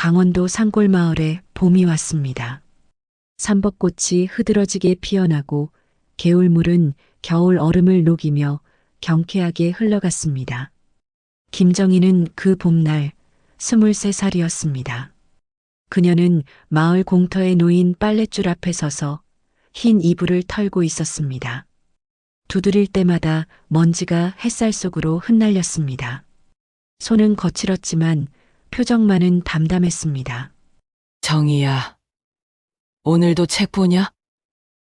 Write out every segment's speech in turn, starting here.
강원도 산골 마을에 봄이 왔습니다. 삼벚꽃이 흐드러지게 피어나고 개울물은 겨울 얼음을 녹이며 경쾌하게 흘러갔습니다. 김정희는 그 봄날 23살이었습니다. 그녀는 마을 공터에 놓인 빨랫줄 앞에 서서 흰 이불을 털고 있었습니다. 두드릴 때마다 먼지가 햇살 속으로 흩날렸습니다. 손은 거칠었지만 표정만은 담담했습니다. 정희야, 오늘도 책 보냐?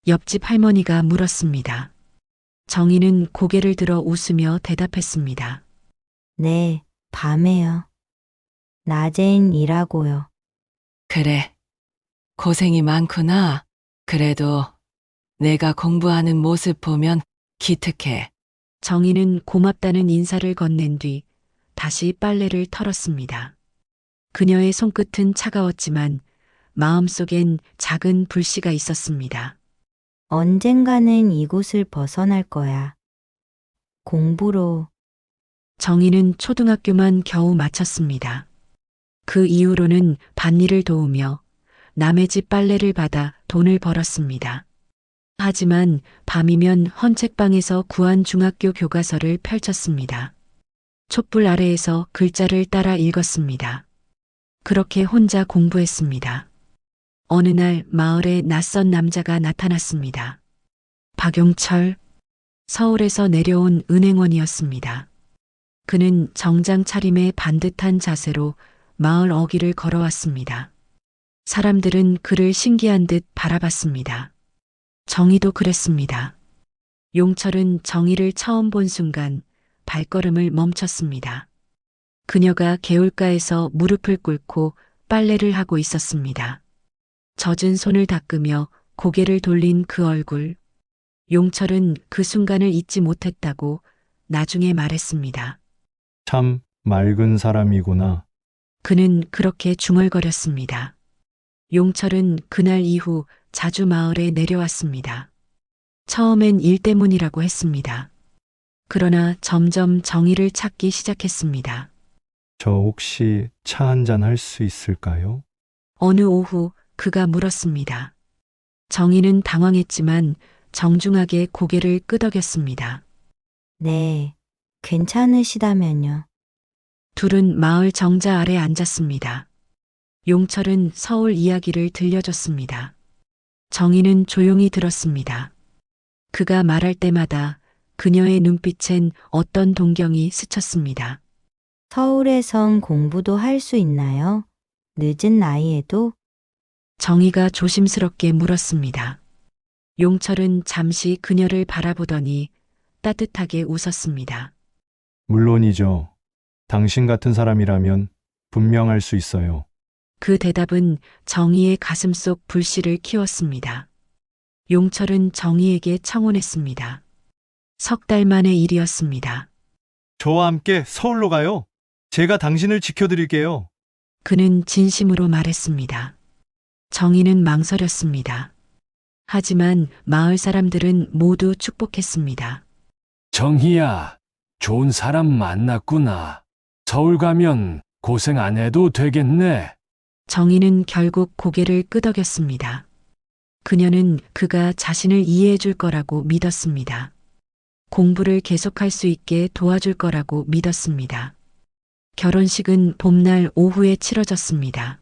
옆집 할머니가 물었습니다. 정희는 고개를 들어 웃으며 대답했습니다. 네, 밤에요. 낮엔 일하고요. 그래, 고생이 많구나. 그래도 내가 공부하는 모습 보면 기특해. 정희는 고맙다는 인사를 건넨 뒤 다시 빨래를 털었습니다. 그녀의 손끝은 차가웠지만 마음속엔 작은 불씨가 있었습니다. 언젠가는 이곳을 벗어날 거야. 공부로. 정희는 초등학교만 겨우 마쳤습니다. 그 이후로는 밭일을 도우며 남의 집 빨래를 받아 돈을 벌었습니다. 하지만 밤이면 헌책방에서 구한 중학교 교과서를 펼쳤습니다. 촛불 아래에서 글자를 따라 읽었습니다. 그렇게 혼자 공부했습니다. 어느 날 마을에 낯선 남자가 나타났습니다. 박용철, 서울에서 내려온 은행원이었습니다. 그는 정장 차림에 반듯한 자세로 마을 어귀를 걸어왔습니다. 사람들은 그를 신기한 듯 바라봤습니다. 정희도 그랬습니다. 용철은 정희를 처음 본 순간 발걸음을 멈췄습니다. 그녀가 개울가에서 무릎을 꿇고 빨래를 하고 있었습니다. 젖은 손을 닦으며 고개를 돌린 그 얼굴. 용철은 그 순간을 잊지 못했다고 나중에 말했습니다. 참 맑은 사람이구나. 그는 그렇게 중얼거렸습니다. 용철은 그날 이후 자주 마을에 내려왔습니다. 처음엔 일 때문이라고 했습니다. 그러나 점점 정의를 찾기 시작했습니다. 저 혹시 차 한잔 할 수 있을까요? 어느 오후 그가 물었습니다. 정의는 당황했지만 정중하게 고개를 끄덕였습니다. 네, 괜찮으시다면요. 둘은 마을 정자 아래 앉았습니다. 용철은 서울 이야기를 들려줬습니다. 정희는 조용히 들었습니다. 그가 말할 때마다 그녀의 눈빛엔 어떤 동경이 스쳤습니다. 서울에선 공부도 할 수 있나요? 늦은 나이에도? 정희가 조심스럽게 물었습니다. 용철은 잠시 그녀를 바라보더니 따뜻하게 웃었습니다. 물론이죠. 당신 같은 사람이라면 분명 할 수 있어요. 그 대답은 정희의 가슴속 불씨를 키웠습니다. 용철은 정희에게 청혼했습니다. 석 달 만의 일이었습니다. 저와 함께 서울로 가요. 제가 당신을 지켜드릴게요. 그는 진심으로 말했습니다. 정희는 망설였습니다. 하지만 마을 사람들은 모두 축복했습니다. 정희야, 좋은 사람 만났구나. 서울 가면 고생 안 해도 되겠네. 정희는 결국 고개를 끄덕였습니다. 그녀는 그가 자신을 이해해 줄 거라고 믿었습니다. 공부를 계속할 수 있게 도와줄 거라고 믿었습니다. 결혼식은 봄날 오후에 치러졌습니다.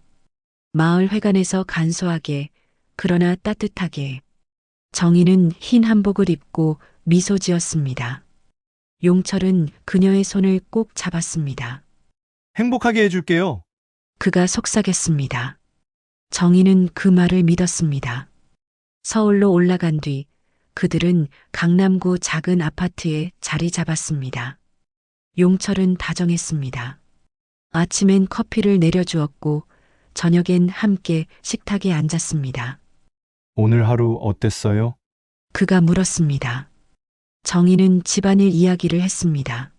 마을 회관에서 간소하게 그러나 따뜻하게 정희는 흰 한복을 입고 미소 지었습니다. 용철은 그녀의 손을 꼭 잡았습니다. 행복하게 해줄게요. 그가 속삭였습니다. 정희는 그 말을 믿었습니다. 서울로 올라간 뒤 그들은 강남구 작은 아파트에 자리 잡았습니다. 용철은 다정했습니다. 아침엔 커피를 내려주었고 저녁엔 함께 식탁에 앉았습니다. 오늘 하루 어땠어요? 그가 물었습니다. 정희는 집안일 이야기를 했습니다.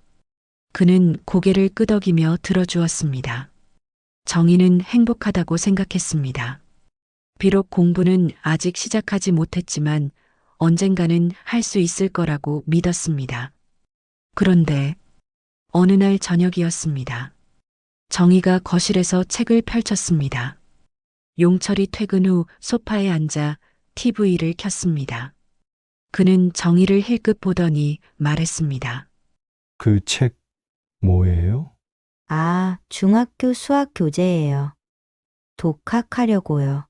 그는 고개를 끄덕이며 들어주었습니다. 정희는 행복하다고 생각했습니다. 비록 공부는 아직 시작하지 못했지만 언젠가는 할 수 있을 거라고 믿었습니다. 그런데 어느 날 저녁이었습니다. 정희가 거실에서 책을 펼쳤습니다. 용철이 퇴근 후 소파에 앉아 TV를 켰습니다. 그는 정희를 힐끗 보더니 말했습니다. 그 책 뭐예요? 아, 중학교 수학 교재예요. 독학하려고요.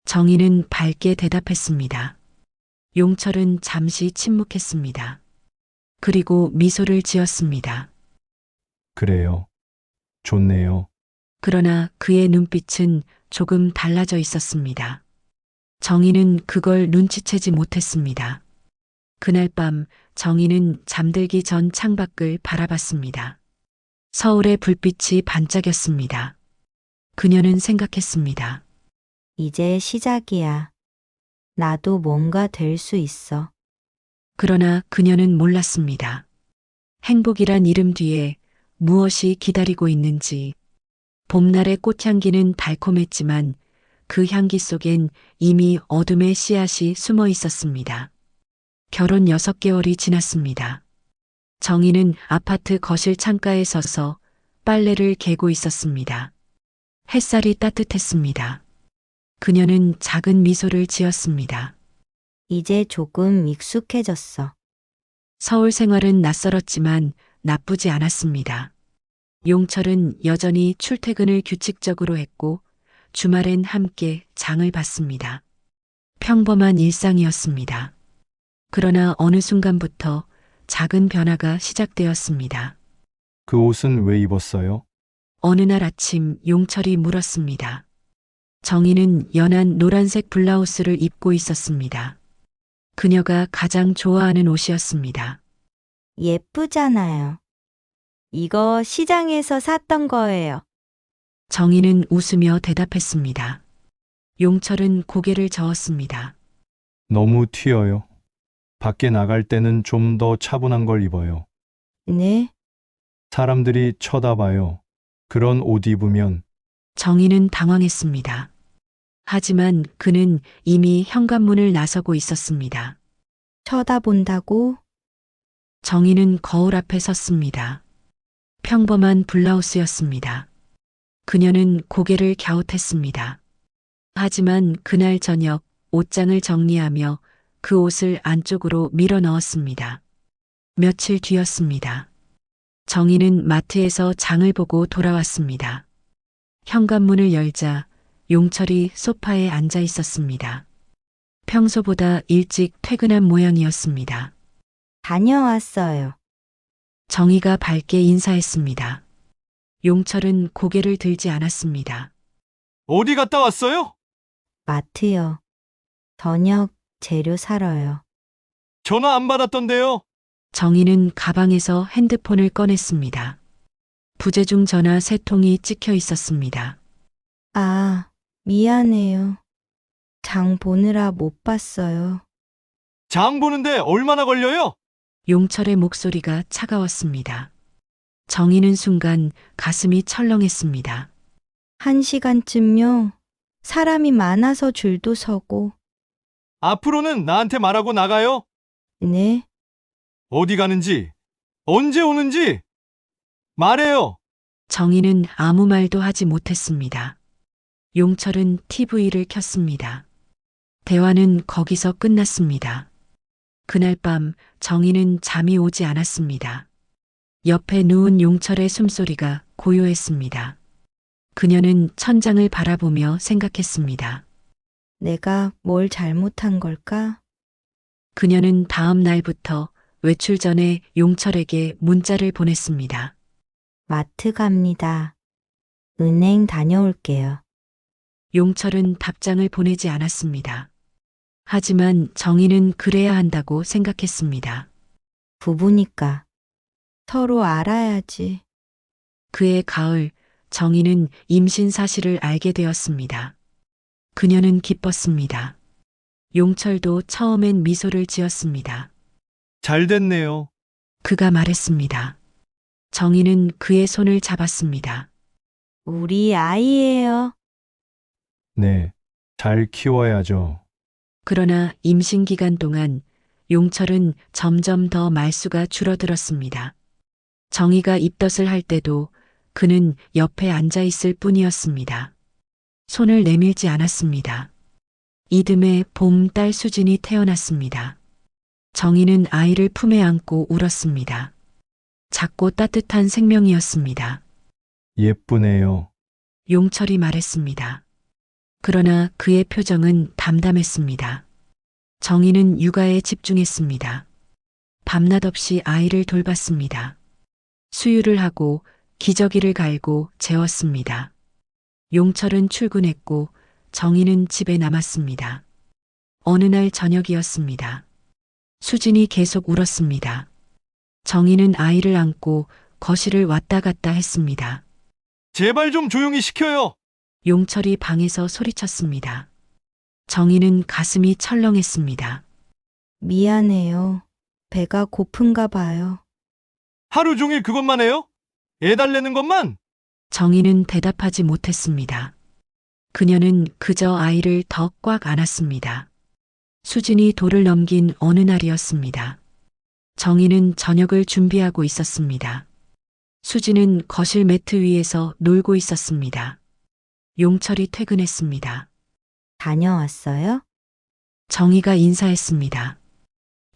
정희는 밝게 대답했습니다. 용철은 잠시 침묵했습니다. 그리고 미소를 지었습니다. 그래요. 좋네요. 그러나 그의 눈빛은 조금 달라져 있었습니다. 정희는 그걸 눈치채지 못했습니다. 그날 밤 정희는 잠들기 전 창밖을 바라봤습니다. 서울의 불빛이 반짝였습니다. 그녀는 생각했습니다. 이제 시작이야. 나도 뭔가 될 수 있어. 그러나 그녀는 몰랐습니다. 행복이란 이름 뒤에 무엇이 기다리고 있는지. 봄날의 꽃향기는 달콤했지만 그 향기 속엔 이미 어둠의 씨앗이 숨어 있었습니다. 결혼 6개월이 지났습니다. 정희는 아파트 거실 창가에 서서 빨래를 개고 있었습니다. 햇살이 따뜻했습니다. 그녀는 작은 미소를 지었습니다. 이제 조금 익숙해졌어. 서울 생활은 낯설었지만 나쁘지 않았습니다. 용철은 여전히 출퇴근을 규칙적으로 했고 주말엔 함께 장을 봤습니다. 평범한 일상이었습니다. 그러나 어느 순간부터 작은 변화가 시작되었습니다. 그 옷은 왜 입었어요? 어느 날 아침 용철이 물었습니다. 정희는 연한 노란색 블라우스를 입고 있었습니다. 그녀가 가장 좋아하는 옷이었습니다. 예쁘잖아요. 이거 시장에서 샀던 거예요. 정희는 웃으며 대답했습니다. 용철은 고개를 저었습니다. 너무 튀어요. 밖에 나갈 때는 좀 더 차분한 걸 입어요. 네, 사람들이 쳐다봐요. 그런 옷 입으면 정희는 당황했습니다. 하지만 그는 이미 현관문을 나서고 있었습니다. 쳐다본다고? 정희는 거울 앞에 섰습니다. 평범한 블라우스였습니다. 그녀는 고개를 갸웃했습니다. 하지만 그날 저녁 옷장을 정리하며 그 옷을 안쪽으로 밀어 넣었습니다. 며칠 뒤였습니다. 정희는 마트에서 장을 보고 돌아왔습니다. 현관문을 열자 용철이 소파에 앉아 있었습니다. 평소보다 일찍 퇴근한 모양이었습니다. 다녀왔어요. 정희가 밝게 인사했습니다. 용철은 고개를 들지 않았습니다. 어디 갔다 왔어요? 마트요. 저녁 재료 사러요. 전화 안 받았던데요. 정희는 가방에서 핸드폰을 꺼냈습니다. 부재중 전화 3통이 찍혀 있었습니다. 아, 미안해요. 장 보느라 못 봤어요. 장 보는데 얼마나 걸려요? 용철의 목소리가 차가웠습니다. 정희는 순간 가슴이 철렁했습니다. 1시간쯤요. 사람이 많아서 줄도 서고. 앞으로는 나한테 말하고 나가요. 네, 어디 가는지, 언제 오는지 말해요. 정희는 아무 말도 하지 못했습니다. 용철은 TV를 켰습니다. 대화는 거기서 끝났습니다. 그날 밤 정희는 잠이 오지 않았습니다. 옆에 누운 용철의 숨소리가 고요했습니다. 그녀는 천장을 바라보며 생각했습니다. 내가 뭘 잘못한 걸까? 그녀는 다음 날부터 외출 전에 용철에게 문자를 보냈습니다. 마트 갑니다. 은행 다녀올게요. 용철은 답장을 보내지 않았습니다. 하지만 정희는 그래야 한다고 생각했습니다. 부부니까. 서로 알아야지. 그해 가을 정희는 임신 사실을 알게 되었습니다. 그녀는 기뻤습니다. 용철도 처음엔 미소를 지었습니다. 잘 됐네요. 그가 말했습니다. 정희는 그의 손을 잡았습니다. 우리 아이예요. 네, 잘 키워야죠. 그러나 임신 기간 동안 용철은 점점 더 말수가 줄어들었습니다. 정희가 입덧을 할 때도 그는 옆에 앉아 있을 뿐이었습니다. 손을 내밀지 않았습니다. 이듬해 봄 딸 수진이 태어났습니다. 정희는 아이를 품에 안고 울었습니다. 작고 따뜻한 생명이었습니다. 예쁘네요. 용철이 말했습니다. 그러나 그의 표정은 담담했습니다. 정희는 육아에 집중했습니다. 밤낮 없이 아이를 돌봤습니다. 수유를 하고 기저귀를 갈고 재웠습니다. 용철은 출근했고 정희는 집에 남았습니다. 어느 날 저녁이었습니다. 수진이 계속 울었습니다. 정희는 아이를 안고 거실을 왔다 갔다 했습니다. 제발 좀 조용히 시켜요. 용철이 방에서 소리쳤습니다. 정희는 가슴이 철렁했습니다. 미안해요. 배가 고픈가 봐요. 하루 종일 그것만 해요? 애 달래는 것만? 정희는 대답하지 못했습니다. 그녀는 그저 아이를 더 꽉 안았습니다. 수진이 돌을 넘긴 어느 날이었습니다. 정희는 저녁을 준비하고 있었습니다. 수진은 거실 매트 위에서 놀고 있었습니다. 용철이 퇴근했습니다. 다녀왔어요? 정희가 인사했습니다.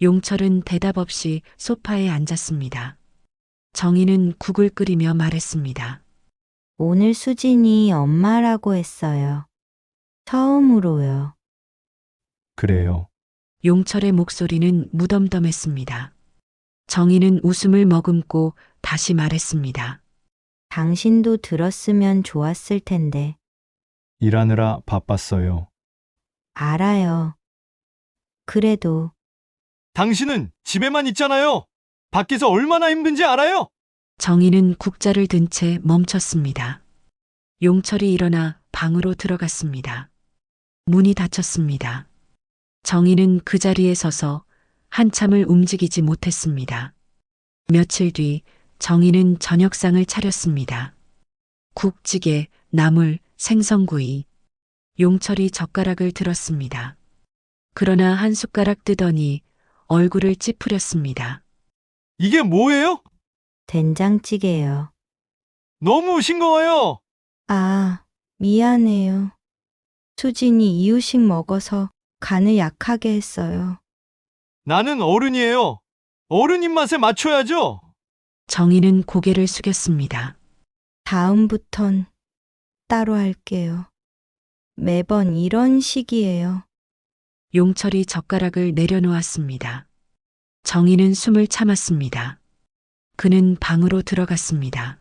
용철은 대답 없이 소파에 앉았습니다. 정희는 국을 끓이며 말했습니다. 오늘 수진이 엄마라고 했어요. 처음으로요. 그래요. 용철의 목소리는 무덤덤했습니다. 정희는 웃음을 머금고 다시 말했습니다. 당신도 들었으면 좋았을 텐데. 일하느라 바빴어요. 알아요. 그래도 당신은 집에만 있잖아요. 밖에서 얼마나 힘든지 알아요? 정희는 국자를 든 채 멈췄습니다. 용철이 일어나 방으로 들어갔습니다. 문이 닫혔습니다. 정희는 그 자리에 서서 한참을 움직이지 못했습니다. 며칠 뒤 정희는 저녁상을 차렸습니다. 국찌개, 나물, 생선구이. 용철이 젓가락을 들었습니다. 그러나 한 숟가락 뜨더니 얼굴을 찌푸렸습니다. 이게 뭐예요? 된장찌개요. 너무 싱거워요. 아, 미안해요. 수진이 이유식 먹어서 간을 약하게 했어요. 나는 어른이에요. 어른 입맛에 맞춰야죠. 정희는 고개를 숙였습니다. 다음부턴 따로 할게요. 매번 이런 식이에요. 용철이 젓가락을 내려놓았습니다. 정희는 숨을 참았습니다. 그는 방으로 들어갔습니다.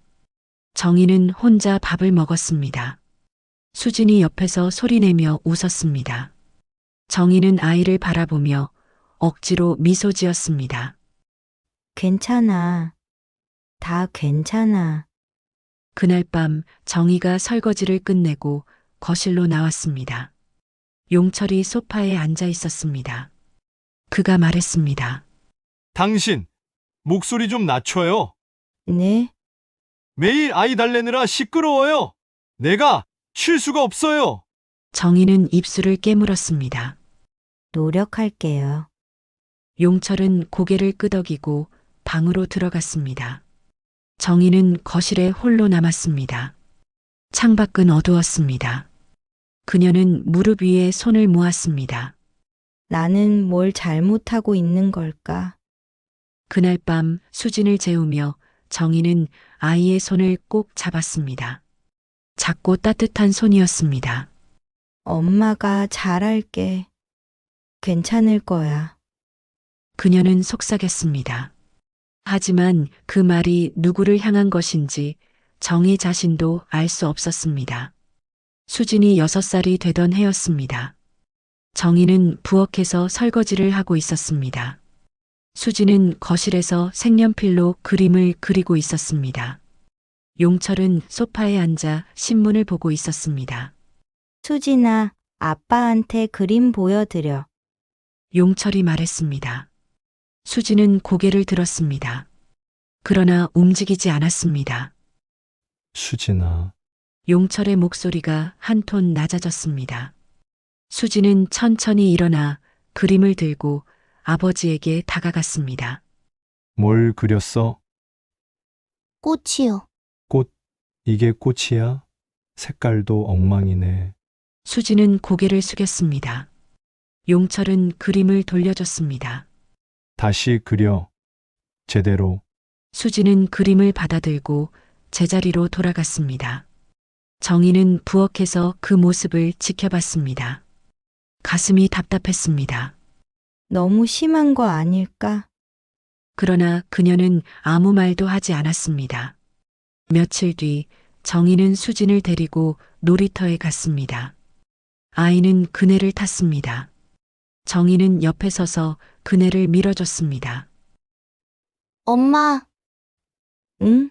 정희는 혼자 밥을 먹었습니다. 수진이 옆에서 소리내며 웃었습니다. 정희는 아이를 바라보며 억지로 미소 지었습니다. 괜찮아. 다 괜찮아. 그날 밤 정희가 설거지를 끝내고 거실로 나왔습니다. 용철이 소파에 앉아 있었습니다. 그가 말했습니다. 당신, 목소리 좀 낮춰요. 네? 매일 아이 달래느라 시끄러워요. 내가 쉴 수가 없어요. 정희는 입술을 깨물었습니다. 노력할게요. 용철은 고개를 끄덕이고 방으로 들어갔습니다. 정희는 거실에 홀로 남았습니다. 창밖은 어두웠습니다. 그녀는 무릎 위에 손을 모았습니다. 나는 뭘 잘못하고 있는 걸까? 그날 밤 수진을 재우며 정희는 아이의 손을 꼭 잡았습니다. 작고 따뜻한 손이었습니다. 엄마가 잘할게. 괜찮을 거야. 그녀는 속삭였습니다. 하지만 그 말이 누구를 향한 것인지 정희 자신도 알 수 없었습니다. 수진이 6살이 되던 해였습니다. 정희는 부엌에서 설거지를 하고 있었습니다. 수진은 거실에서 색연필로 그림을 그리고 있었습니다. 용철은 소파에 앉아 신문을 보고 있었습니다. 수진아, 아빠한테 그림 보여드려. 용철이 말했습니다. 수진은 고개를 들었습니다. 그러나 움직이지 않았습니다. 수진아, 용철의 목소리가 한 톤 낮아졌습니다. 수진은 천천히 일어나 그림을 들고 아버지에게 다가갔습니다. 뭘 그렸어? 꽃이요. 꽃? 이게 꽃이야? 색깔도 엉망이네. 수지는 고개를 숙였습니다. 용철은 그림을 돌려줬습니다. 다시 그려. 제대로. 수지는 그림을 받아들고 제자리로 돌아갔습니다. 정희는 부엌에서 그 모습을 지켜봤습니다. 가슴이 답답했습니다. 너무 심한 거 아닐까? 그러나 그녀는 아무 말도 하지 않았습니다. 며칠 뒤 정희는 수진을 데리고 놀이터에 갔습니다. 아이는 그네를 탔습니다. 정희는 옆에 서서 그네를 밀어줬습니다. 엄마, 응?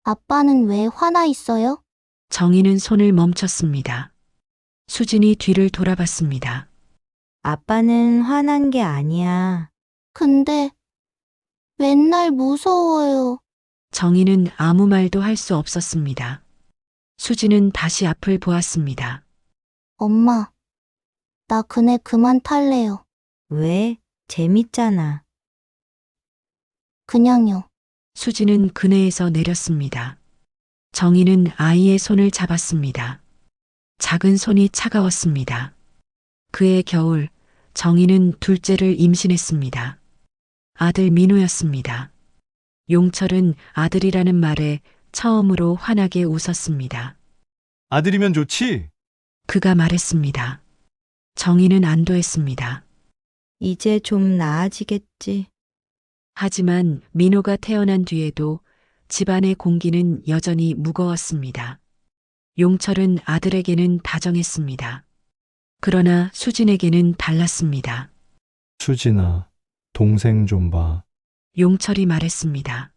아빠는 왜 화나 있어요? 정희는 손을 멈췄습니다. 수진이 뒤를 돌아봤습니다. 아빠는 화난 게 아니야. 근데 맨날 무서워요. 정희는 아무 말도 할 수 없었습니다. 수진은 다시 앞을 보았습니다. 엄마, 나 그네 그만 탈래요. 왜? 재밌잖아. 그냥요. 수진은 그네에서 내렸습니다. 정희는 아이의 손을 잡았습니다. 작은 손이 차가웠습니다. 그해 겨울 정희는 둘째를 임신했습니다. 아들 민호였습니다. 용철은 아들이라는 말에 처음으로 환하게 웃었습니다. 아들이면 좋지? 그가 말했습니다. 정희는 안도했습니다. 이제 좀 나아지겠지. 하지만 민호가 태어난 뒤에도 집안의 공기는 여전히 무거웠습니다. 용철은 아들에게는 다정했습니다. 그러나 수진에게는 달랐습니다. 수진아, 동생 좀 봐. 용철이 말했습니다.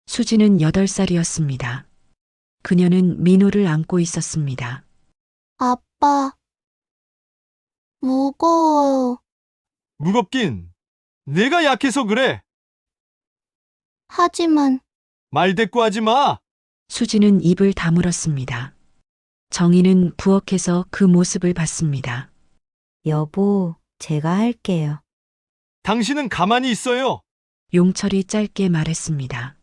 수진은 8살이었습니다. 그녀는 민호를 안고 있었습니다. 아빠, 무거워요. 무겁긴. 내가 약해서 그래. 하지만 말 대꾸하지 마. 수진은 입을 다물었습니다. 정희는 부엌에서 그 모습을 봤습니다. 여보, 제가 할게요. 당신은 가만히 있어요. 용철이 짧게 말했습니다.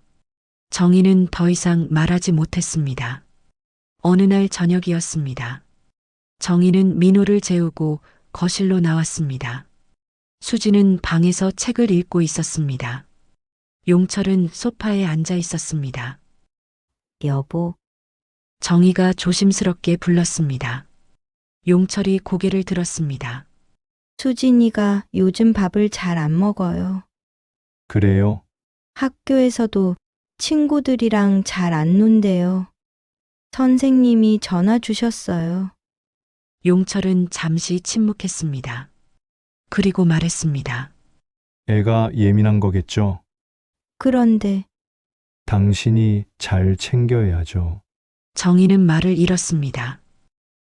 정희는 더 이상 말하지 못했습니다. 어느 날 저녁이었습니다. 정희는 민호를 재우고 거실로 나왔습니다. 수지는 방에서 책을 읽고 있었습니다. 용철은 소파에 앉아 있었습니다. 여보, 정희가 조심스럽게 불렀습니다. 용철이 고개를 들었습니다. 수진이가 요즘 밥을 잘 안 먹어요. 그래요? 학교에서도 친구들이랑 잘 안 논대요. 선생님이 전화 주셨어요. 용철은 잠시 침묵했습니다. 그리고 말했습니다. 애가 예민한 거겠죠? 그런데 당신이 잘 챙겨야죠. 정희는 말을 잃었습니다.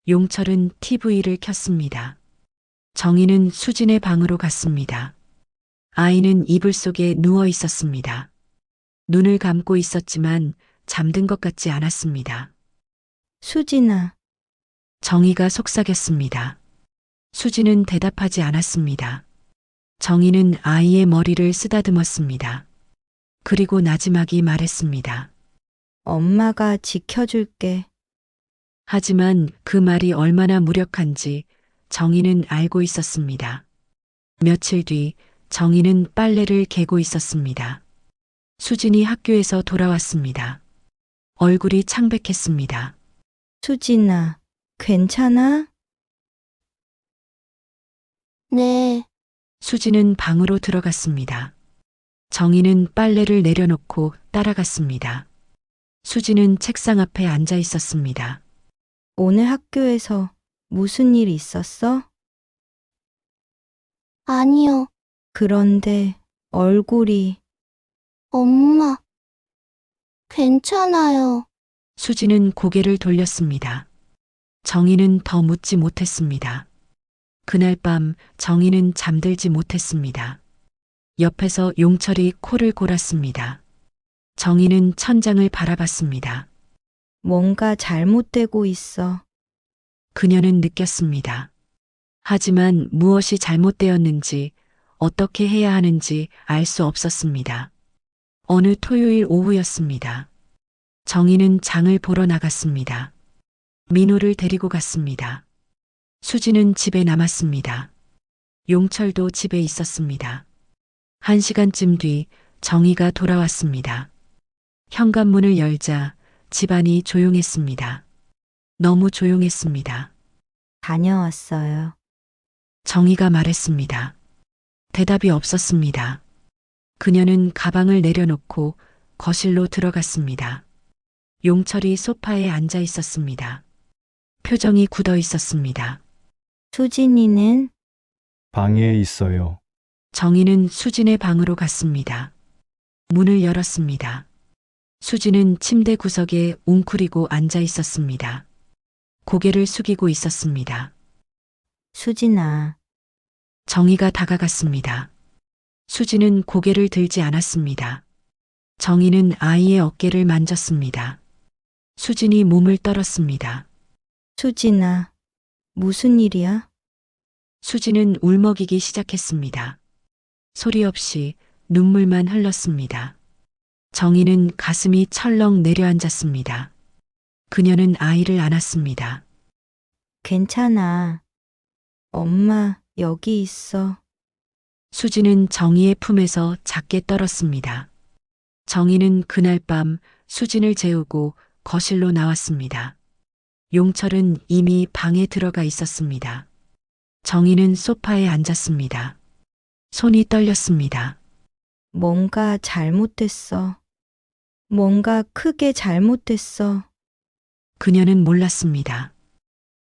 용철은 TV를 켰습니다. 정희는 수진의 방으로 갔습니다. 아이는 이불 속에 누워 있었습니다. 눈을 감고 있었지만 잠든 것 같지 않았습니다. 수진아, 정희가 속삭였습니다. 수진은 대답하지 않았습니다. 정희는 아이의 머리를 쓰다듬었습니다. 그리고 나지막이 말했습니다. 엄마가 지켜줄게. 하지만 그 말이 얼마나 무력한지 정희는 알고 있었습니다. 며칠 뒤 정희는 빨래를 개고 있었습니다. 수진이 학교에서 돌아왔습니다. 얼굴이 창백했습니다. 수진아, 괜찮아? 네, 수진은 방으로 들어갔습니다. 정희는 빨래를 내려놓고 따라갔습니다. 수진은 책상 앞에 앉아 있었습니다. 오늘 학교에서 무슨 일 있었어? 아니요. 그런데 얼굴이 엄마, 괜찮아요. 수진은 고개를 돌렸습니다. 정희는 더 묻지 못했습니다. 그날 밤 정희는 잠들지 못했습니다. 옆에서 용철이 코를 골았습니다. 정희는 천장을 바라봤습니다. 뭔가 잘못되고 있어. 그녀는 느꼈습니다. 하지만 무엇이 잘못되었는지 어떻게 해야 하는지 알 수 없었습니다. 어느 토요일 오후였습니다. 정희는 장을 보러 나갔습니다. 민호를 데리고 갔습니다. 수지는 집에 남았습니다. 용철도 집에 있었습니다. 1시간쯤 뒤 정희가 돌아왔습니다. 현관문을 열자 집안이 조용했습니다. 너무 조용했습니다. 다녀왔어요. 정희가 말했습니다. 대답이 없었습니다. 그녀는 가방을 내려놓고 거실로 들어갔습니다. 용철이 소파에 앉아 있었습니다. 표정이 굳어 있었습니다. 수진이는 방에 있어요. 정희는 수진의 방으로 갔습니다. 문을 열었습니다. 수진은 침대 구석에 웅크리고 앉아 있었습니다. 고개를 숙이고 있었습니다. 수진아, 정희가 다가갔습니다. 수진은 고개를 들지 않았습니다. 정희는 아이의 어깨를 만졌습니다. 수진이 몸을 떨었습니다. 수진아, 무슨 일이야? 수진은 울먹이기 시작했습니다. 소리 없이 눈물만 흘렀습니다. 정희는 가슴이 철렁 내려앉았습니다. 그녀는 아이를 안았습니다. 괜찮아. 엄마, 여기 있어. 수진은 정희의 품에서 작게 떨었습니다. 정희는 그날 밤 수진을 재우고 거실로 나왔습니다. 용철은 이미 방에 들어가 있었습니다. 정희는 소파에 앉았습니다. 손이 떨렸습니다. 뭔가 잘못됐어. 뭔가 크게 잘못됐어. 그녀는 몰랐습니다.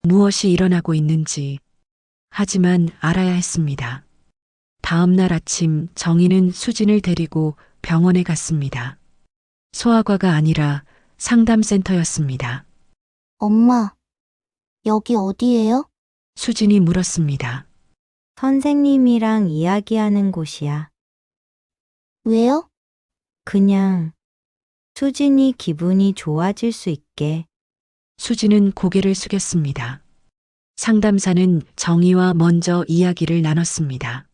무엇이 일어나고 있는지. 하지만 알아야 했습니다. 다음 날 아침 정희는 수진을 데리고 병원에 갔습니다. 소아과가 아니라 상담센터였습니다. 엄마, 여기 어디예요? 수진이 물었습니다. 선생님이랑 이야기하는 곳이야. 왜요? 그냥 수진이 기분이 좋아질 수 있게. 수진은 고개를 숙였습니다. 상담사는 정희와 먼저 이야기를 나눴습니다.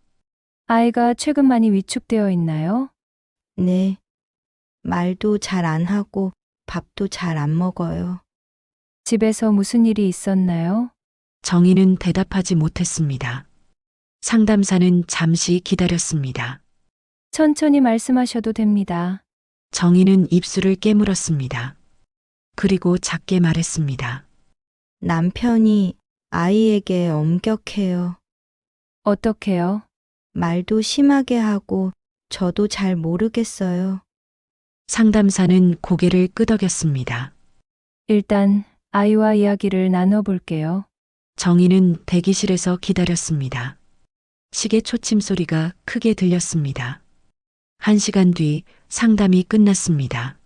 아이가 최근 많이 위축되어 있나요? 네. 말도 잘 안 하고 밥도 잘 안 먹어요. 집에서 무슨 일이 있었나요? 정희는 대답하지 못했습니다. 상담사는 잠시 기다렸습니다. 천천히 말씀하셔도 됩니다. 정희는 입술을 깨물었습니다. 그리고 작게 말했습니다. 남편이 아이에게 엄격해요. 어떻게요? 말도 심하게 하고 저도 잘 모르겠어요. 상담사는 고개를 끄덕였습니다. 일단 아이와 이야기를 나눠볼게요. 정희는 대기실에서 기다렸습니다. 시계 초침 소리가 크게 들렸습니다. 1시간 뒤 상담이 끝났습니다.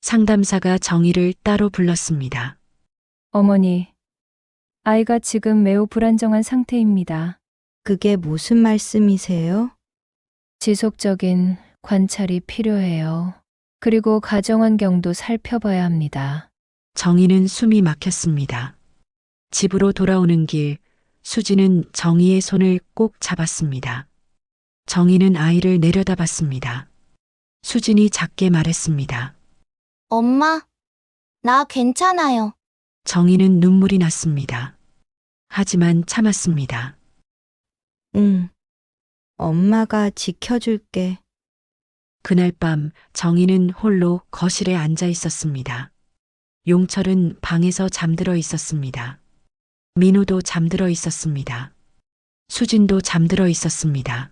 상담사가 정희를 따로 불렀습니다. 어머니, 아이가 지금 매우 불안정한 상태입니다. 그게 무슨 말씀이세요? 지속적인 관찰이 필요해요. 그리고 가정 환경도 살펴봐야 합니다. 정희는 숨이 막혔습니다. 집으로 돌아오는 길, 수지는 정희의 손을 꼭 잡았습니다. 정희는 아이를 내려다봤습니다. 수진이 작게 말했습니다. 엄마, 나 괜찮아요. 정희는 눈물이 났습니다. 하지만 참았습니다. 응. 엄마가 지켜줄게. 그날 밤 정희는 홀로 거실에 앉아 있었습니다. 용철은 방에서 잠들어 있었습니다. 민호도 잠들어 있었습니다. 수진도 잠들어 있었습니다.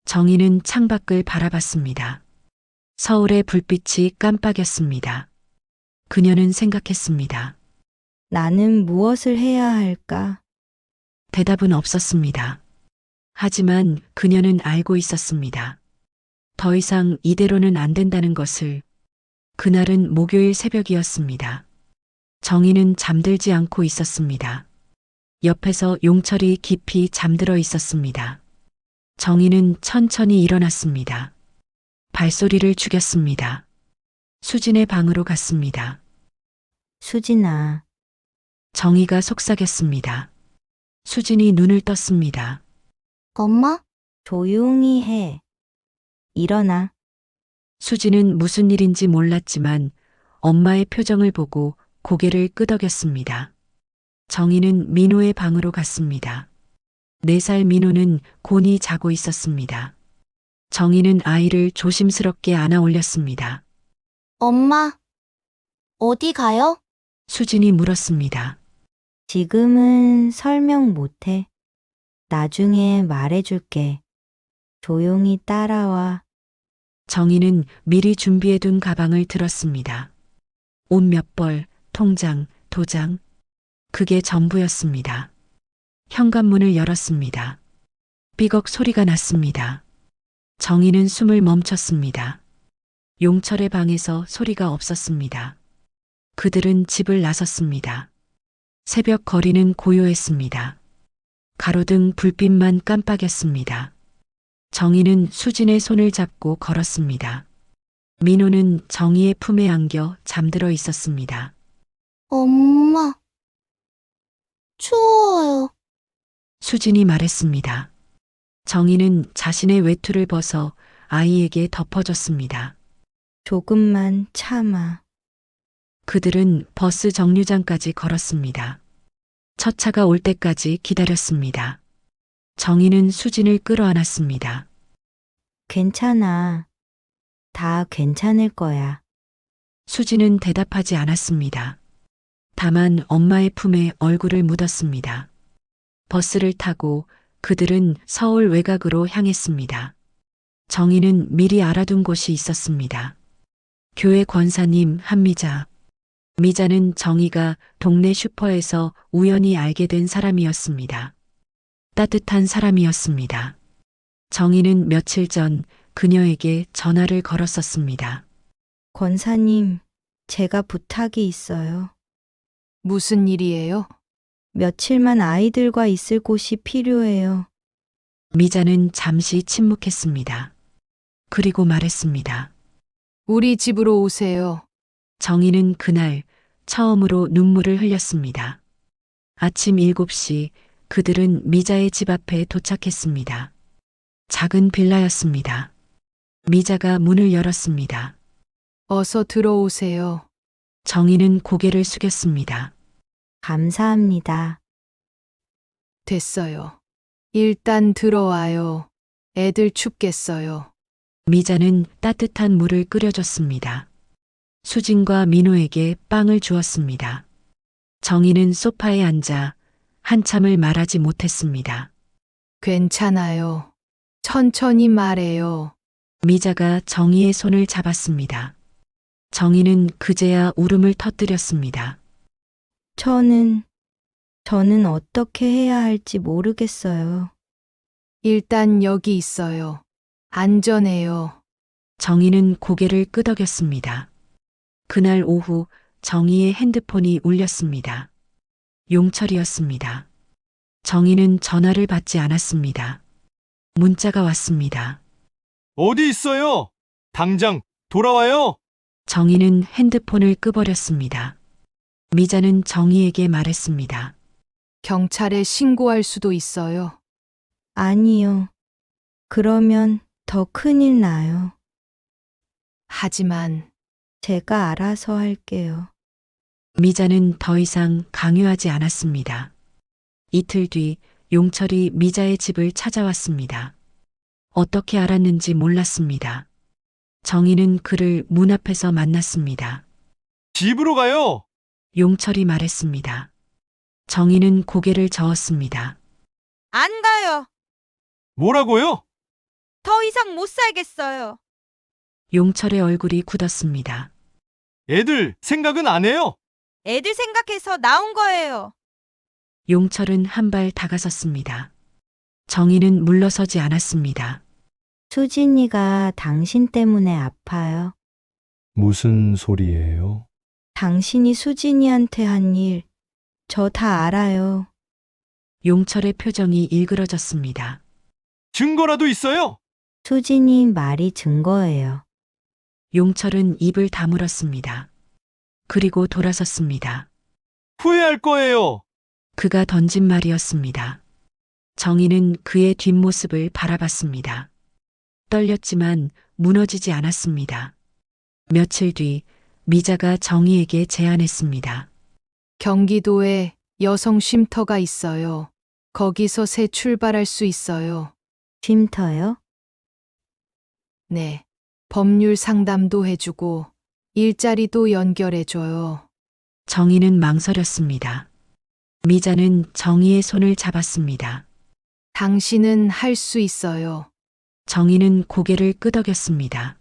정희는 창밖을 바라봤습니다. 서울의 불빛이 깜빡였습니다. 그녀는 생각했습니다. 나는 무엇을 해야 할까? 대답은 없었습니다. 하지만 그녀는 알고 있었습니다. 더 이상 이대로는 안 된다는 것을. 그날은 목요일 새벽이었습니다. 정희는 잠들지 않고 있었습니다. 옆에서 용철이 깊이 잠들어 있었습니다. 정희는 천천히 일어났습니다. 발소리를 죽였습니다. 수진의 방으로 갔습니다. 수진아, 정희가 속삭였습니다. 수진이 눈을 떴습니다. 엄마? 조용히 해. 일어나. 수진은 무슨 일인지 몰랐지만 엄마의 표정을 보고 고개를 끄덕였습니다. 정희는 민호의 방으로 갔습니다. 4살 민호는 곤히 자고 있었습니다. 정희는 아이를 조심스럽게 안아 올렸습니다. 엄마, 어디 가요? 수진이 물었습니다. 지금은 설명 못해. 나중에 말해줄게. 조용히 따라와. 정희는 미리 준비해둔 가방을 들었습니다. 옷 몇 벌, 통장, 도장. 그게 전부였습니다. 현관문을 열었습니다. 삐걱 소리가 났습니다. 정희는 숨을 멈췄습니다. 용철의 방에서 소리가 없었습니다. 그들은 집을 나섰습니다. 새벽 거리는 고요했습니다. 가로등 불빛만 깜빡였습니다. 정희는 수진의 손을 잡고 걸었습니다. 민호는 정희의 품에 안겨 잠들어 있었습니다. 엄마, 추워요. 수진이 말했습니다. 정희는 자신의 외투를 벗어 아이에게 덮어줬습니다. 조금만 참아. 그들은 버스 정류장까지 걸었습니다. 첫 차가 올 때까지 기다렸습니다. 정희는 수진을 끌어안았습니다. 괜찮아. 다 괜찮을 거야. 수진은 대답하지 않았습니다. 다만 엄마의 품에 얼굴을 묻었습니다. 버스를 타고 그들은 서울 외곽으로 향했습니다. 정희는 미리 알아둔 곳이 있었습니다. 교회 권사님 한미자. 미자는 정희가 동네 슈퍼에서 우연히 알게 된 사람이었습니다. 따뜻한 사람이었습니다. 정희는 며칠 전 그녀에게 전화를 걸었었습니다. 권사님, 제가 부탁이 있어요. 무슨 일이에요? 며칠만 아이들과 있을 곳이 필요해요. 미자는 잠시 침묵했습니다. 그리고 말했습니다. 우리 집으로 오세요. 정희는 그날 처음으로 눈물을 흘렸습니다. 아침 7시 그들은 미자의 집 앞에 도착했습니다. 작은 빌라였습니다. 미자가 문을 열었습니다. 어서 들어오세요. 정희는 고개를 숙였습니다. 감사합니다. 됐어요. 일단 들어와요. 애들 춥겠어요. 미자는 따뜻한 물을 끓여줬습니다. 수진과 민호에게 빵을 주었습니다. 정희는 소파에 앉아 한참을 말하지 못했습니다. 괜찮아요. 천천히 말해요. 미자가 정희의 손을 잡았습니다. 정희는 그제야 울음을 터뜨렸습니다. 저는 어떻게 해야 할지 모르겠어요. 일단 여기 있어요. 안전해요. 정희는 고개를 끄덕였습니다. 그날 오후 정희의 핸드폰이 울렸습니다. 용철이었습니다. 정희는 전화를 받지 않았습니다. 문자가 왔습니다. 어디 있어요? 당장 돌아와요. 정희는 핸드폰을 끄버렸습니다. 미자는 정희에게 말했습니다. 경찰에 신고할 수도 있어요. 아니요. 그러면 더 큰일 나요. 하지만 제가 알아서 할게요. 미자는 더 이상 강요하지 않았습니다. 이틀 뒤 용철이 미자의 집을 찾아왔습니다. 어떻게 알았는지 몰랐습니다. 정희는 그를 문 앞에서 만났습니다. 집으로 가요. 용철이 말했습니다. 정희는 고개를 저었습니다. 안 가요. 뭐라고요? 더 이상 못 살겠어요. 용철의 얼굴이 굳었습니다. 애들 생각은 안 해요? 애들 생각해서 나온 거예요. 용철은 한 발 다가섰습니다. 정희는 물러서지 않았습니다. 수진이가 당신 때문에 아파요. 무슨 소리예요? 당신이 수진이한테 한 일, 저 다 알아요. 용철의 표정이 일그러졌습니다. 증거라도 있어요? 수진이 말이 증거예요. 용철은 입을 다물었습니다. 그리고 돌아섰습니다. 후회할 거예요. 그가 던진 말이었습니다. 정희는 그의 뒷모습을 바라봤습니다. 떨렸지만 무너지지 않았습니다. 며칠 뒤 미자가 정희에게 제안했습니다. 경기도에 여성 쉼터가 있어요. 거기서 새 출발할 수 있어요. 쉼터요? 네. 법률 상담도 해주고 일자리도 연결해줘요. 정희는 망설였습니다. 미자는 정희의 손을 잡았습니다. 당신은 할 수 있어요. 정희는 고개를 끄덕였습니다.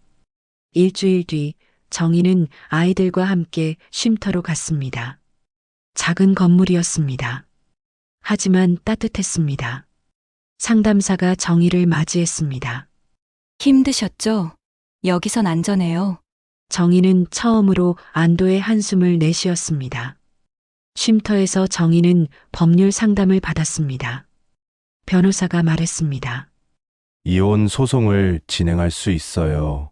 일주일 뒤 정희는 아이들과 함께 쉼터로 갔습니다. 작은 건물이었습니다. 하지만 따뜻했습니다. 상담사가 정희를 맞이했습니다. 힘드셨죠? 여기선 안전해요. 정희는 처음으로 안도의 한숨을 내쉬었습니다. 쉼터에서 정희는 법률 상담을 받았습니다. 변호사가 말했습니다. 이혼 소송을 진행할 수 있어요.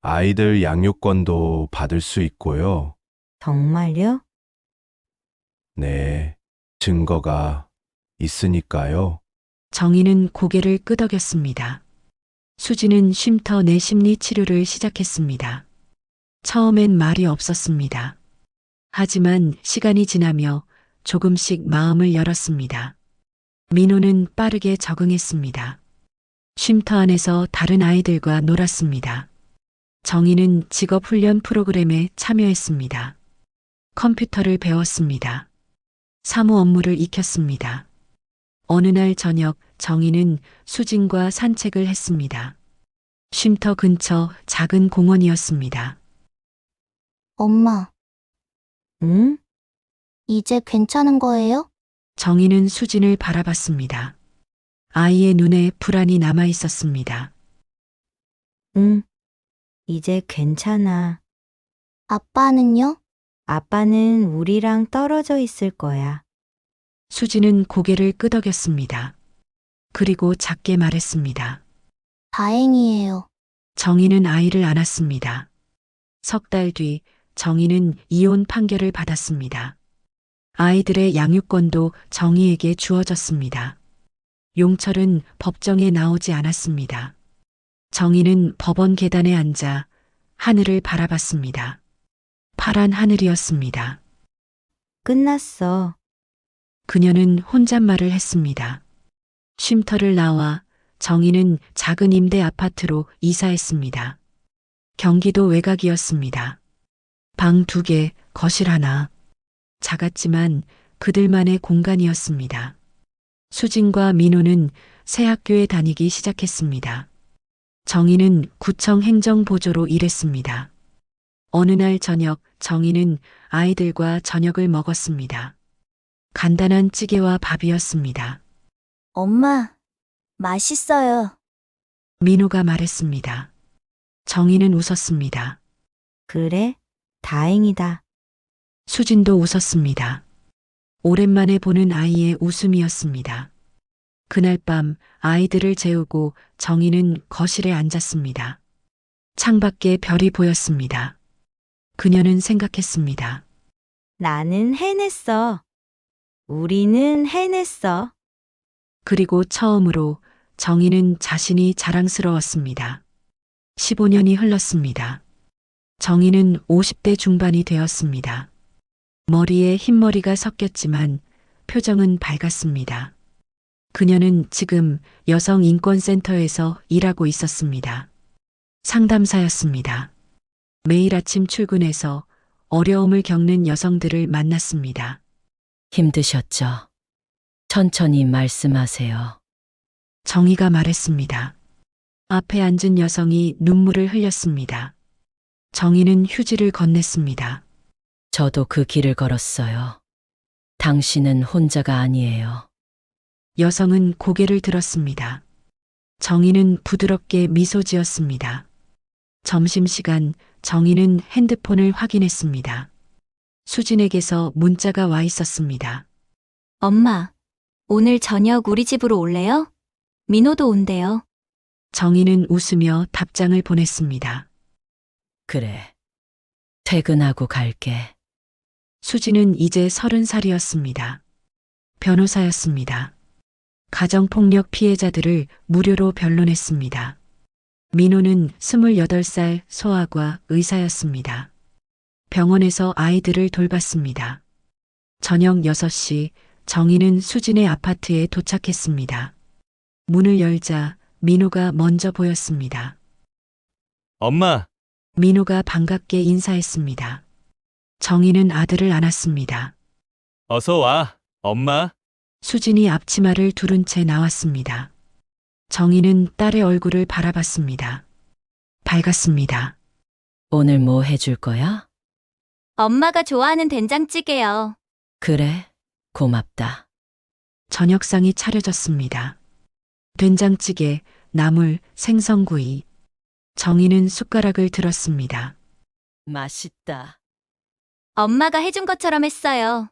아이들 양육권도 받을 수 있고요. 정말요? 네, 증거가 있으니까요. 정희는 고개를 끄덕였습니다. 수지는 쉼터 내 심리 치료를 시작했습니다. 처음엔 말이 없었습니다. 하지만 시간이 지나며 조금씩 마음을 열었습니다. 민호는 빠르게 적응했습니다. 쉼터 안에서 다른 아이들과 놀았습니다. 정희는 직업훈련 프로그램에 참여했습니다. 컴퓨터를 배웠습니다. 사무 업무를 익혔습니다. 어느 날 저녁 정희는 수진과 산책을 했습니다. 쉼터 근처 작은 공원이었습니다. 엄마, 응? 이제 괜찮은 거예요? 정희는 수진을 바라봤습니다. 아이의 눈에 불안이 남아 있었습니다. 응. 이제 괜찮아. 아빠는요? 아빠는 우리랑 떨어져 있을 거야. 수진은 고개를 끄덕였습니다. 그리고 작게 말했습니다. 다행이에요. 정희는 아이를 안았습니다. 석 달 뒤 정희는 이혼 판결을 받았습니다. 아이들의 양육권도 정희에게 주어졌습니다. 용철은 법정에 나오지 않았습니다. 정희는 법원 계단에 앉아 하늘을 바라봤습니다. 파란 하늘이었습니다. 끝났어. 그녀는 혼잣말을 했습니다. 쉼터를 나와 정희는 작은 임대 아파트로 이사했습니다. 경기도 외곽이었습니다. 방 2개, 거실 하나. 작았지만 그들만의 공간이었습니다. 수진과 민호는 새 학교에 다니기 시작했습니다. 정희는 구청 행정보조로 일했습니다. 어느 날 저녁 정희는 아이들과 저녁을 먹었습니다. 간단한 찌개와 밥이었습니다. 엄마, 맛있어요. 민호가 말했습니다. 정희는 웃었습니다. 그래? 다행이다. 수진도 웃었습니다. 오랜만에 보는 아이의 웃음이었습니다. 그날 밤 아이들을 재우고 정희는 거실에 앉았습니다. 창밖에 별이 보였습니다. 그녀는 생각했습니다. 나는 해냈어. 우리는 해냈어. 그리고 처음으로 정희는 자신이 자랑스러웠습니다. 15년이 흘렀습니다. 정희는 50대 중반이 되었습니다. 머리에 흰머리가 섞였지만 표정은 밝았습니다. 그녀는 지금 여성인권센터에서 일하고 있었습니다. 상담사였습니다. 매일 아침 출근해서 어려움을 겪는 여성들을 만났습니다. 힘드셨죠? 천천히 말씀하세요. 정희가 말했습니다. 앞에 앉은 여성이 눈물을 흘렸습니다. 정희는 휴지를 건넸습니다. 저도 그 길을 걸었어요. 당신은 혼자가 아니에요. 여성은 고개를 들었습니다. 정희는 부드럽게 미소 지었습니다. 점심시간 정희는 핸드폰을 확인했습니다. 수진에게서 문자가 와 있었습니다. 엄마, 오늘 저녁 우리 집으로 올래요? 민호도 온대요. 정희는 웃으며 답장을 보냈습니다. 그래. 퇴근하고 갈게. 수진은 이제 30살이었습니다. 변호사였습니다. 가정폭력 피해자들을 무료로 변론했습니다. 민호는 28살 소아과 의사였습니다. 병원에서 아이들을 돌봤습니다. 저녁 6시 정희는 수진의 아파트에 도착했습니다. 문을 열자 민호가 먼저 보였습니다. 엄마, 민호가 반갑게 인사했습니다. 정희는 아들을 안았습니다. 어서 와, 엄마. 수진이 앞치마를 두른 채 나왔습니다. 정희는 딸의 얼굴을 바라봤습니다. 밝았습니다. 오늘 뭐 해줄 거야? 엄마가 좋아하는 된장찌개요. 그래, 고맙다. 저녁상이 차려졌습니다. 된장찌개, 나물, 생선구이. 정희는 숟가락을 들었습니다. 맛있다. 엄마가 해준 것처럼 했어요.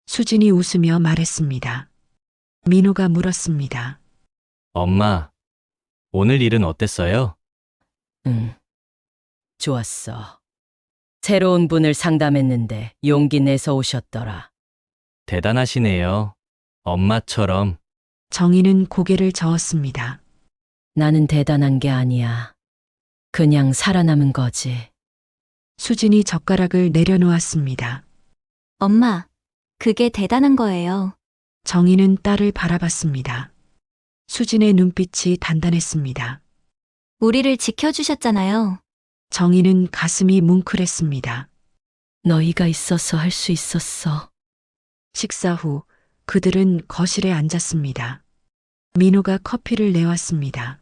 수진이 웃으며 말했습니다. 민호가 물었습니다. 엄마, 오늘 일은 어땠어요? 응. 좋았어. 새로운 분을 상담했는데 용기 내서 오셨더라. 대단하시네요. 엄마처럼. 정희는 고개를 저었습니다. 나는 대단한 게 아니야. 그냥 살아남은 거지. 수진이 젓가락을 내려놓았습니다. 엄마, 그게 대단한 거예요. 정희는 딸을 바라봤습니다. 수진의 눈빛이 단단했습니다. 우리를 지켜주셨잖아요. 정희는 가슴이 뭉클했습니다. 너희가 있어서 할 수 있었어. 식사 후 그들은 거실에 앉았습니다. 민호가 커피를 내왔습니다.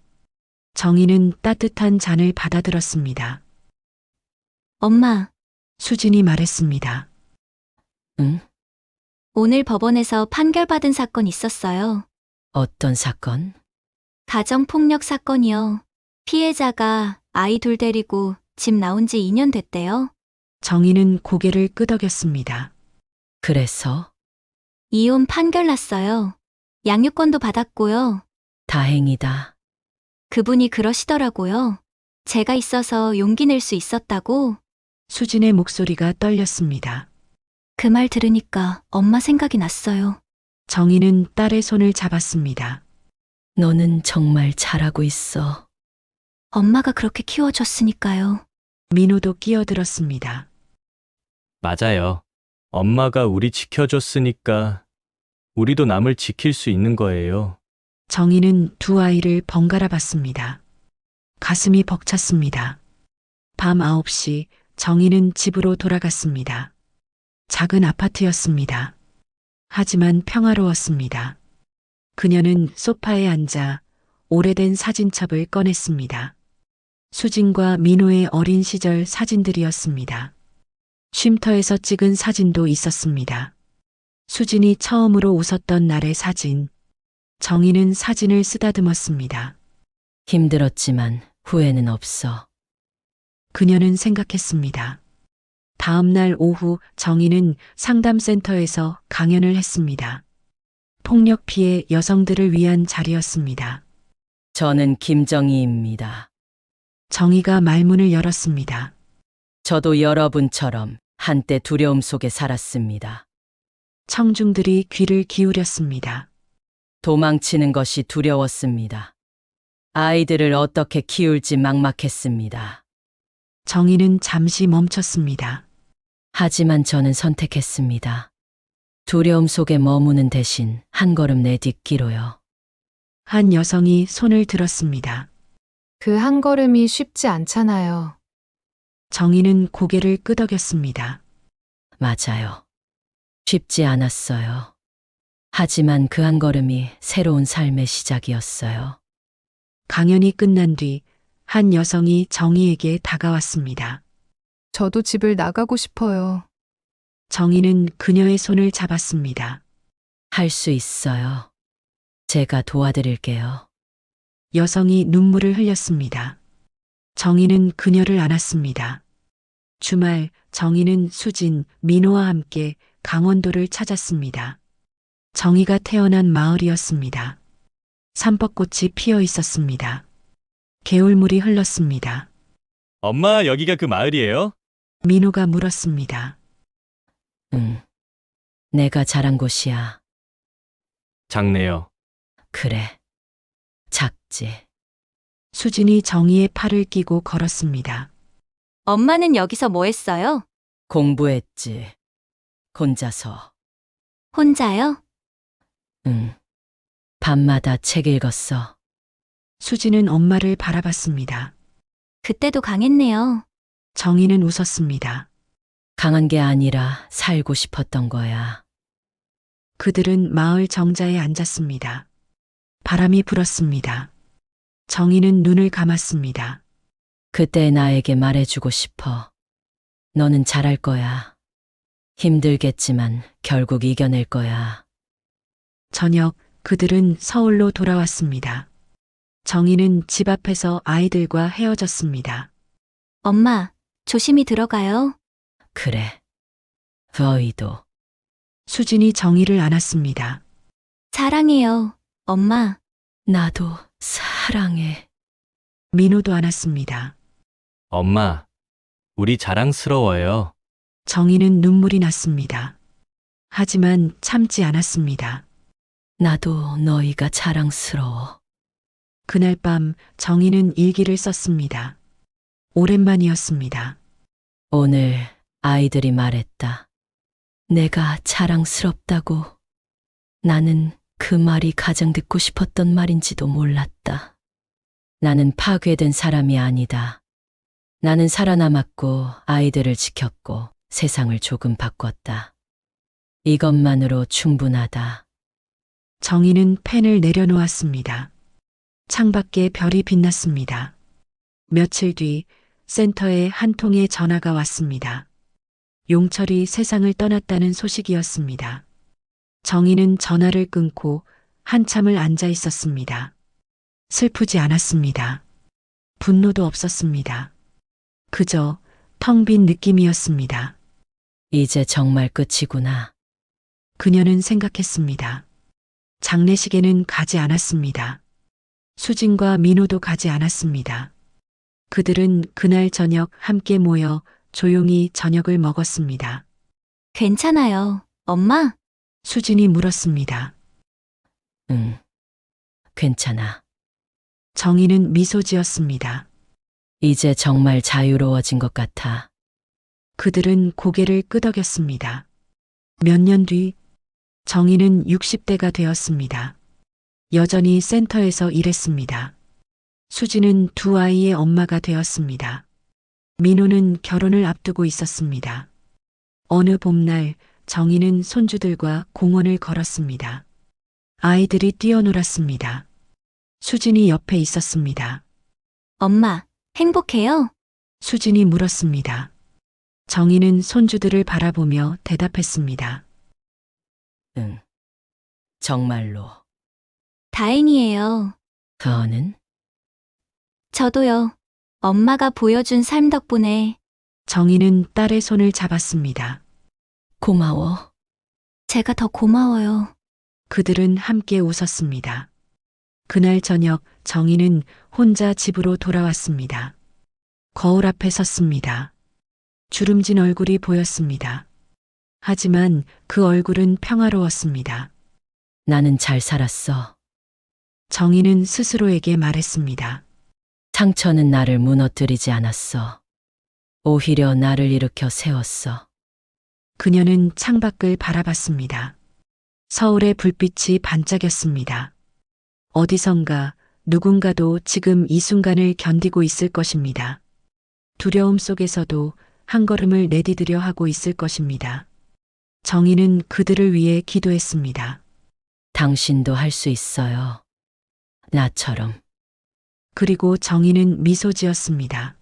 정희는 따뜻한 잔을 받아들었습니다. 엄마, 수진이 말했습니다. 응? 오늘 법원에서 판결받은 사건 있었어요. 어떤 사건? 가정폭력 사건이요. 피해자가 아이 둘 데리고 집 나온 지 2년 됐대요. 정희는 고개를 끄덕였습니다. 그래서? 이혼 판결 났어요. 양육권도 받았고요. 다행이다. 그분이 그러시더라고요. 제가 있어서 용기 낼 수 있었다고. 수진의 목소리가 떨렸습니다. 그 말 들으니까 엄마 생각이 났어요. 정희는 딸의 손을 잡았습니다. 너는 정말 잘하고 있어. 엄마가 그렇게 키워줬으니까요. 민호도 끼어들었습니다. 맞아요. 엄마가 우리 지켜줬으니까 우리도 남을 지킬 수 있는 거예요. 정희는 두 아이를 번갈아 봤습니다. 가슴이 벅찼습니다. 밤 9시 정희는 집으로 돌아갔습니다. 작은 아파트였습니다. 하지만 평화로웠습니다. 그녀는 소파에 앉아 오래된 사진첩을 꺼냈습니다. 수진과 민호의 어린 시절 사진들이었습니다. 쉼터에서 찍은 사진도 있었습니다. 수진이 처음으로 웃었던 날의 사진. 정희는 사진을 쓰다듬었습니다. 힘들었지만 후회는 없어. 그녀는 생각했습니다. 다음 날 오후 정희는 상담센터에서 강연을 했습니다. 폭력 피해 여성들을 위한 자리였습니다. 저는 김정희입니다. 정희가 말문을 열었습니다. 저도 여러분처럼 한때 두려움 속에 살았습니다. 청중들이 귀를 기울였습니다. 도망치는 것이 두려웠습니다. 아이들을 어떻게 키울지 막막했습니다. 정희는 잠시 멈췄습니다. 하지만 저는 선택했습니다. 두려움 속에 머무는 대신 한 걸음 내딛기로요. 한 여성이 손을 들었습니다. 그 한 걸음이 쉽지 않잖아요. 정희는 고개를 끄덕였습니다. 맞아요. 쉽지 않았어요. 하지만 그 한 걸음이 새로운 삶의 시작이었어요. 강연이 끝난 뒤 한 여성이 정희에게 다가왔습니다. 저도 집을 나가고 싶어요. 정희는 그녀의 손을 잡았습니다. 할 수 있어요. 제가 도와드릴게요. 여성이 눈물을 흘렸습니다. 정희는 그녀를 안았습니다. 주말 정희는 수진, 민호와 함께 강원도를 찾았습니다. 정희가 태어난 마을이었습니다. 삼법꽃이 피어 있었습니다. 개울물이 흘렀습니다. 엄마, 여기가 그 마을이에요? 민호가 물었습니다. 응. 내가 자란 곳이야. 작네요. 그래. 작지. 수진이 정희의 팔을 끼고 걸었습니다. 엄마는 여기서 뭐 했어요? 공부했지. 혼자서. 혼자요? 응. 밤마다 책 읽었어. 수지는 엄마를 바라봤습니다. 그때도 강했네요. 정희는 웃었습니다. 강한 게 아니라 살고 싶었던 거야. 그들은 마을 정자에 앉았습니다. 바람이 불었습니다. 정희는 눈을 감았습니다. 그때 나에게 말해주고 싶어. 너는 잘할 거야. 힘들겠지만 결국 이겨낼 거야. 저녁 그들은 서울로 돌아왔습니다. 정희는 집 앞에서 아이들과 헤어졌습니다. 엄마, 조심히 들어가요. 그래. 너희도. 수진이 정희를 안았습니다. 사랑해요, 엄마. 나도 사랑해. 민호도 안았습니다. 엄마, 우리 자랑스러워요. 정희는 눈물이 났습니다. 하지만 참지 않았습니다. 나도 너희가 자랑스러워. 그날 밤 정희는 일기를 썼습니다. 오랜만이었습니다. 오늘 아이들이 말했다. 내가 자랑스럽다고. 나는 그 말이 가장 듣고 싶었던 말인지도 몰랐다. 나는 파괴된 사람이 아니다. 나는 살아남았고 아이들을 지켰고 세상을 조금 바꿨다. 이것만으로 충분하다. 정희는 펜을 내려놓았습니다. 창밖에 별이 빛났습니다. 며칠 뒤 센터에 한 통의 전화가 왔습니다. 용철이 세상을 떠났다는 소식이었습니다. 정희는 전화를 끊고 한참을 앉아 있었습니다. 슬프지 않았습니다. 분노도 없었습니다. 그저 텅 빈 느낌이었습니다. 이제 정말 끝이구나. 그녀는 생각했습니다. 장례식에는 가지 않았습니다. 수진과 민호도 가지 않았습니다. 그들은 그날 저녁 함께 모여 조용히 저녁을 먹었습니다. 괜찮아요, 엄마. 수진이 물었습니다. 응. 괜찮아. 정희는 미소 지었습니다. 이제 정말 자유로워진 것 같아. 그들은 고개를 끄덕였습니다. 몇 년 뒤 정희는 60대가 되었습니다. 여전히 센터에서 일했습니다. 수지는 두 아이의 엄마가 되었습니다. 민호는 결혼을 앞두고 있었습니다. 어느 봄날 정희는 손주들과 공원을 걸었습니다. 아이들이 뛰어놀았습니다. 수진이 옆에 있었습니다. 엄마, 행복해요? 수진이 물었습니다. 정희는 손주들을 바라보며 대답했습니다. 응. 정말로. 다행이에요. 너는? 저도요. 엄마가 보여준 삶 덕분에. 정희는 딸의 손을 잡았습니다. 고마워. 제가 더 고마워요. 그들은 함께 웃었습니다. 그날 저녁 정희는 혼자 집으로 돌아왔습니다. 거울 앞에 섰습니다. 주름진 얼굴이 보였습니다. 하지만 그 얼굴은 평화로웠습니다. 나는 잘 살았어. 정희는 스스로에게 말했습니다. 상처는 나를 무너뜨리지 않았어. 오히려 나를 일으켜 세웠어. 그녀는 창밖을 바라봤습니다. 서울의 불빛이 반짝였습니다. 어디선가 누군가도 지금 이 순간을 견디고 있을 것입니다. 두려움 속에서도 한 걸음을 내디디려 하고 있을 것입니다. 정희는 그들을 위해 기도했습니다. 당신도 할 수 있어요. 나처럼. 그리고 정희는 미소 지었습니다.